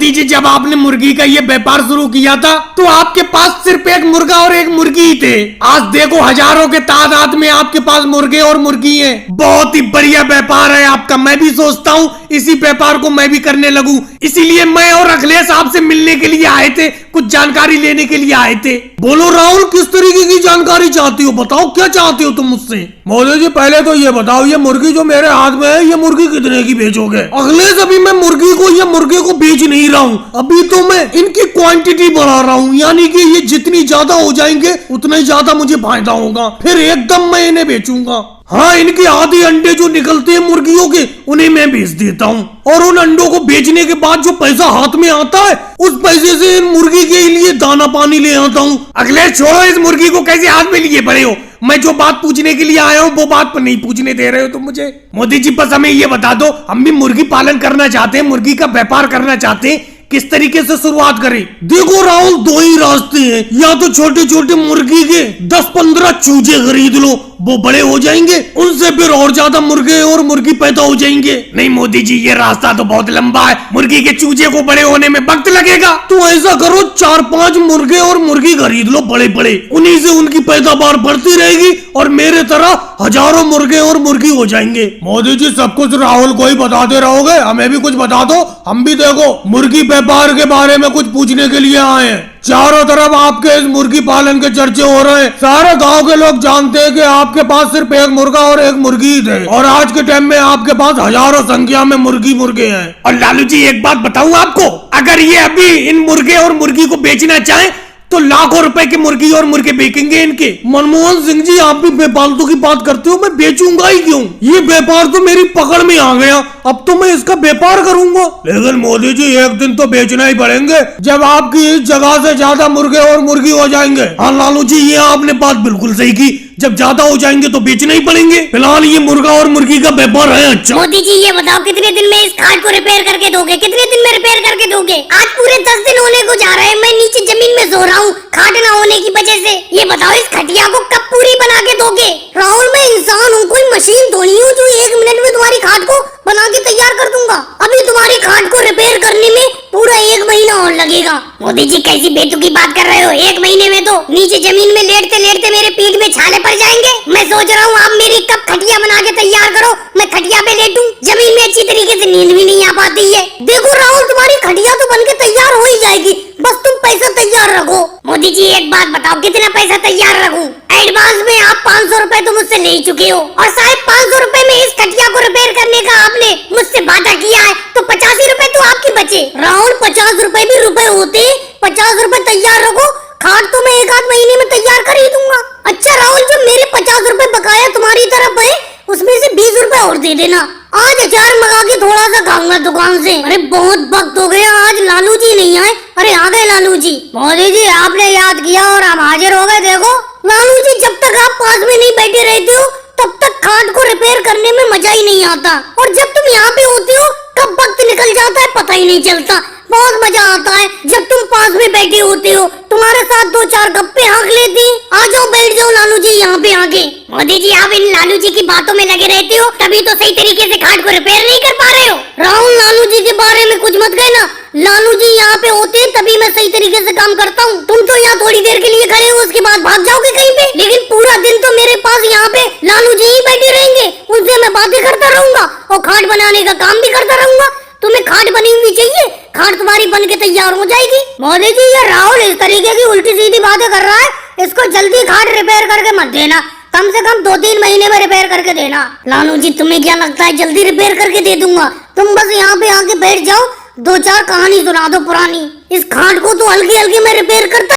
मोदी जी, जब आपने मुर्गी का ये व्यापार शुरू किया था तो आपके पास सिर्फ एक मुर्गा और एक मुर्गी ही थे। आज देखो हजारों के तादाद में आपके पास मुर्गे और मुर्गी हैं। बहुत ही बढ़िया व्यापार है आपका। मैं भी सोचता हूँ इसी व्यापार को मैं भी करने लगूं। इसीलिए मैं और अखिलेश आपसे मिलने के लिए आए थे, कुछ जानकारी लेने के लिए आए थे। बोलो राहुल, किस तरीके की जानकारी चाहती हो? बताओ क्या चाहती हो तुम मुझसे? मोदी जी, पहले तो ये बताओ, ये मुर्गी जो मेरे हाथ में है, ये मुर्गी कितने की बेचोगे? अखिलेश, अभी मैं मुर्गी को या मुर्गे को बेच नहीं रहा हूँ, अभी तो मैं इनकी क्वांटिटी बढ़ा रहा हूँ। यानी कि ये जितनी ज्यादा हो जाएंगे उतना ही ज्यादा मुझे फायदा होगा, फिर एकदम मैं इन्हें बेचूंगा। हाँ, इनके आधे अंडे जो निकलते हैं मुर्गियों के, उन्हें मैं बेच देता हूँ, और उन अंडों को बेचने के बाद जो पैसा हाथ में आता है, उस पैसे से इन मुर्गी के लिए दाना पानी ले आता हूँ। अखिलेश, छोड़ो इस मुर्गी को, कैसे हाथ में लिए पड़े हो? मैं जो बात पूछने के लिए आया हूँ वो बात पर नहीं पूछने दे रहे हो तुम मुझे। मोदी जी, बस हमें ये बता दो, हम भी मुर्गी पालन करना चाहते हैं, मुर्गी का व्यापार करना चाहते हैं, किस तरीके से शुरुआत करें? देखो राहुल, दो ही रास्ते हैं। या तो छोटे छोटे मुर्गी के 10-15 चूजे खरीद लो, वो बड़े हो जाएंगे, उनसे फिर और ज्यादा मुर्गे और मुर्गी पैदा हो जाएंगे। नहीं मोदी जी, ये रास्ता तो बहुत लंबा है, मुर्गी के चूजे को बड़े होने में वक्त लगेगा। तो ऐसा करो, 4-5 मुर्गे और मुर्गी खरीद लो बड़े बड़े, उन्हीं से उनकी पैदावार बढ़ती रहेगी और मेरे तरह हजारों मुर्गे और मुर्गी हो जाएंगे। मोदी जी, सब कुछ राहुल को ही बताते रहोगे? हमें भी कुछ बता दो, हम भी देखो मुर्गी व्यापार के बारे में कुछ पूछने के लिए आए हैं। चारों तरफ आपके इस मुर्गी पालन के चर्चे हो रहे हैं, सारे गांव के लोग जानते हैं कि आपके पास सिर्फ एक मुर्गा और एक मुर्गी ही थे, और आज के टाइम में आपके पास हजारों संख्या में मुर्गे हैं। और लालू जी, एक बात बताऊं आपको, अगर ये अभी इन मुर्गे और मुर्गी को बेचना चाहें तो लाखों रुपए की मुर्गी और मुर्गे बेचेंगे इनके। मनमोहन सिंह जी, आप भी बेफालतू की बात करते हो, मैं बेचूंगा ही क्यों? ये व्यापार तो मेरी पकड़ में आ गया, अब तो मैं इसका व्यापार करूंगा। लेकिन मोदी जी, एक दिन तो बेचना ही पड़ेंगे, जब आपकी इस जगह से ज्यादा मुर्गे और मुर्गी हो जाएंगे। हाँ लालू जी, ये आपने बात बिल्कुल सही की, जब ज्यादा हो जाएंगे तो बेचना ही पड़ेंगे। फिलहाल ये मुर्गा और मुर्गी का व्यापार है। अच्छा मोदी जी, ये बताओ कितने दिन में इस खाट को रिपेयर करके दोगे? कितने दिन में रिपेयर करके दोगे? आज पूरे 10 दिन होने को जा रहे हैं, मैं नीचे जमीन में सो रहा हूँ खाट ना होने की वजह से। ये बताओ इस खटिया को कब पूरी बना के दोगे? राहुल, मैं इंसान हूँ, कोई मशीन थोड़ी हूँ जो 1 मिनट में तुम्हारी खाट को बना के तैयार कर दूंगा। अभी तुम्हारी खाट को रिपेयर करने में पूरा 1 महीना और लगेगा। मोदी जी, कैसी बेतुकी बात कर रहे हो? 1 महीने में तो नीचे जमीन में लेटते लेटते मेरे पीठ में छाले पड़ जाएंगे। मैं सोच रहा हूँ आप मेरी कब खटिया बना के तैयार करो, मैं खटिया पे लेटूं। जमीन में अच्छी तरीके से नींद भी नहीं आ पाती है। देखो राहुल, तुम्हारी खटिया तो बन के तैयार हो ही जाएगी, बस तुम पैसा तैयार रखो। मोदी जी, एक बात बताओ, कितना पैसा तैयार रखूं? एडवांस में आप 500 रुपए तो मुझसे ले चुके हो, और शायद 500 रुपए में इस खटिया को रिपेयर करने का आपने मुझसे वादा किया है, तो 85 रुपए तो आपके बचे। राहुल, 50 रुपए भी रुपए होते, 50 रुपए तैयार रखो, खाट तो मैं 1 आध महीने में तैयार कर ही दूंगा। अच्छा राहुल, जो मेरे 50 रुपए बकाया तुम्हारी तरफ है, उसमें से 20 रुपए और दे देना। आज अचार मंगा के थोड़ा सा खाऊंगा दुकान से। अरे बहुत वक्त हो गया, आज लालू जी नहीं आए। अरे आ गए लालू जी। मोदी जी, आपने याद किया और हम हाजिर हो गए। देखो लालू जी, जब तक आप पास में नहीं बैठे रहते हो तब तक खाट को रिपेयर करने में मजा ही नहीं आता, और जब तुम यहाँ पे होते हो कब वक्त निकल जाता है पता ही नहीं चलता। बहुत मजा आता है जब तुम पास में बैठे होते हो, तुम्हारे साथ 2-4 गप्पे हाँक लेती। आ जाओ, बैठ जाओ लालू जी यहाँ पे आके। मोदी जी, आप इन लालू जी की बातों में लगे रहते हो, तभी तो सही तरीके से खाट को रिपेयर नहीं कर पा रहे हो। राहुल, लालू जी के बारे में कुछ मत कहना, लालू जी यहाँ पे होते हैं तभी मैं सही तरीके से काम करता हूँ। तुम तो यहाँ थोड़ी देर के लिए खड़े हो, उसके बाद भाग जाओगे कहीं पे, लेकिन पूरा दिन तो मेरे पास यहाँ पे लालू जी ही बैठे रहेंगे, उनसे मैं बातें करता रहूंगा और खाट बनाने का काम भी करता रहूंगा। तुम्हें खाट बनी हुई चाहिए, खाट तुम्हारी बन के तैयार हो जाएगी। मोदी जी, ये राहुल इस तरीके की उल्टी सीधी बातें कर रहा है, इसको जल्दी खाट रिपेयर करके मत देना, कम से कम 2-3 महीने में रिपेयर करके देना। लालू जी, तुम्हें क्या लगता है जल्दी रिपेयर करके दे दूंगा? तुम बस यहाँ पे आके बैठ जाओ, 2-4 कहानी सुना दो पुरानी। इस खाट को तो हल्के हल्के में रिपेयर करता